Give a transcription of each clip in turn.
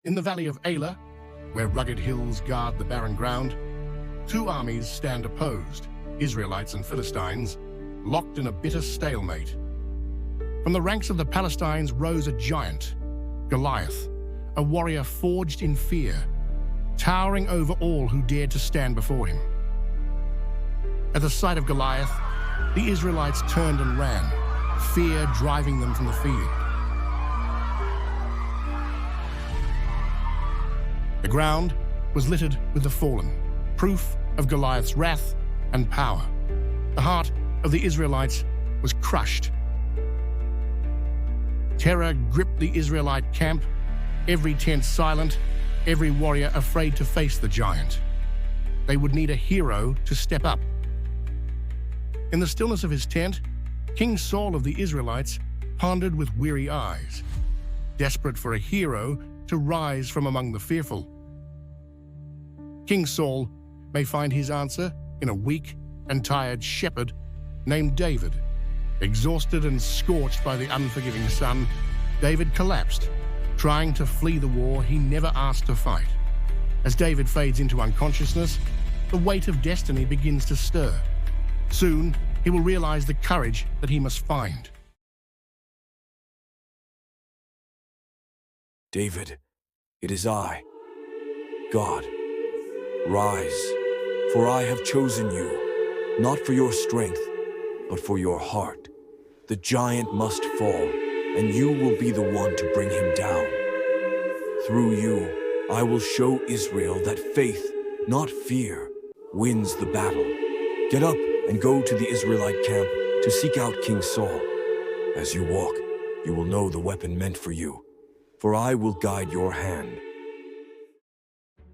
In the valley of Elah, where rugged hills guard the barren ground, two armies stand opposed, Israelites and Philistines, locked in a bitter stalemate. From the ranks of the Palestines rose a giant, Goliath, a warrior forged in fear, towering over all who dared to stand before him. At the sight of Goliath, the Israelites turned and ran, fear driving them from the field. The ground was littered with the fallen, proof of Goliath's wrath and power. The heart of the Israelites was crushed. Terror gripped the Israelite camp, every tent silent, every warrior afraid to face the giant. They would need a hero to step up. In the stillness of his tent, King Saul of the Israelites pondered with weary eyes, desperate for a hero to rise from among the fearful. King Saul may find his answer in a weak and tired shepherd named David. Exhausted and scorched by the unforgiving sun, David collapsed, trying to flee the war he never asked to fight. As David fades into unconsciousness, the weight of destiny begins to stir. Soon, he will realize the courage that he must find. David, it is I, God. Rise, for I have chosen you, not for your strength, but for your heart. The giant must fall, and you will be the one to bring him down. Through you, I will show Israel that faith, not fear, wins the battle. Get up and go to the Israelite camp to seek out King Saul. As you walk, you will know the weapon meant for you, for I will guide your hand.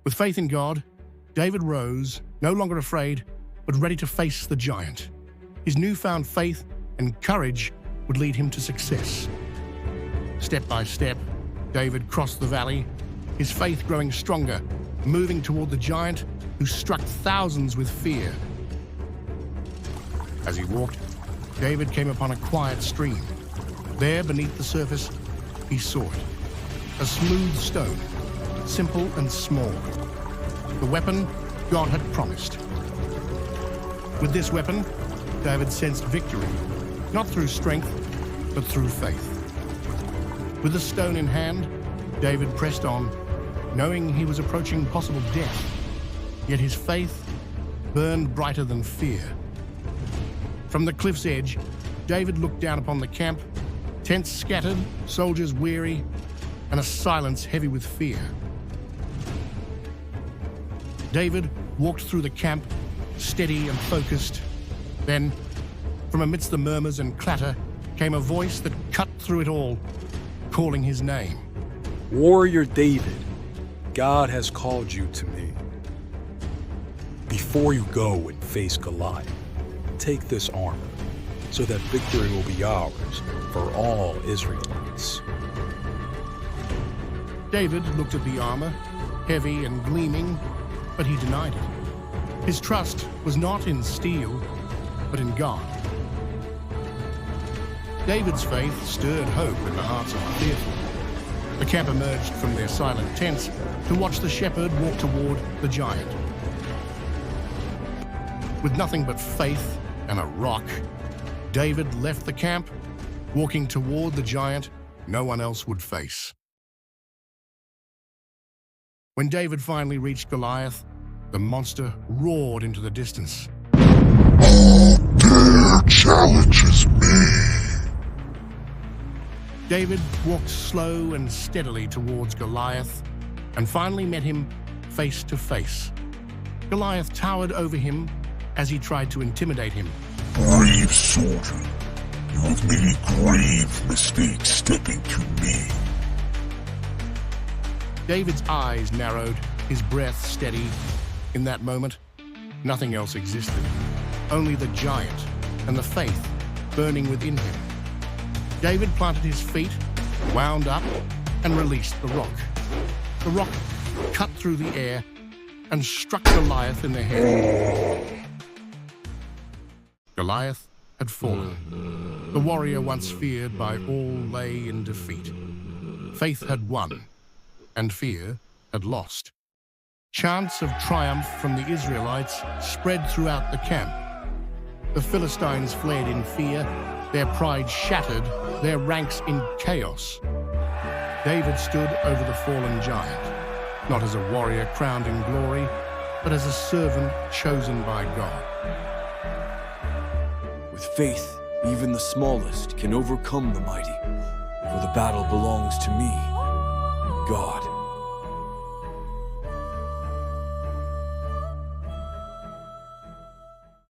With faith in God, David rose, no longer afraid, but ready to face the giant. His newfound faith and courage would lead him to success. Step by step, David crossed the valley, his faith growing stronger, moving toward the giant who struck thousands with fear. As he walked, David came upon a quiet stream. There, beneath the surface, he saw it. A smooth stone, simple and small. The weapon God had promised. With this weapon, David sensed victory, not through strength, but through faith. With the stone in hand, David pressed on, knowing he was approaching possible death. Yet his faith burned brighter than fear. From the cliff's edge, David looked down upon the camp, tents scattered, soldiers weary, and a silence heavy with fear. David walked through the camp, steady and focused. Then, from amidst the murmurs and clatter, came a voice that cut through it all, calling his name. Warrior David, God has called you to me. Before you go and face Goliath, take this armor, so that victory will be ours for all Israelites. David looked at the armor, heavy and gleaming, but he denied it. His trust was not in steel, but in God. David's faith stirred hope in the hearts of the fearful. The camp emerged from their silent tents to watch the shepherd walk toward the giant. With nothing but faith and a rock, David left the camp, walking toward the giant no one else would face. When David finally reached Goliath, the monster roared into the distance. Who dare challenges me? David walked slow and steadily towards Goliath and finally met him face to face. Goliath towered over him as he tried to intimidate him. Brave soldier, you have made a grave mistake stepping to me. David's eyes narrowed, his breath steady. In that moment, nothing else existed. Only the giant and the faith burning within him. David planted his feet, wound up, and released the rock. The rock cut through the air and struck Goliath in the head. Goliath had fallen. The warrior once feared by all lay in defeat. Faith had won, and fear had lost. Chants of triumph from the Israelites spread throughout the camp. The Philistines fled in fear, their pride shattered, their ranks in chaos. David stood over the fallen giant, not as a warrior crowned in glory, but as a servant chosen by God. With faith, even the smallest can overcome the mighty, for the battle belongs to me, God.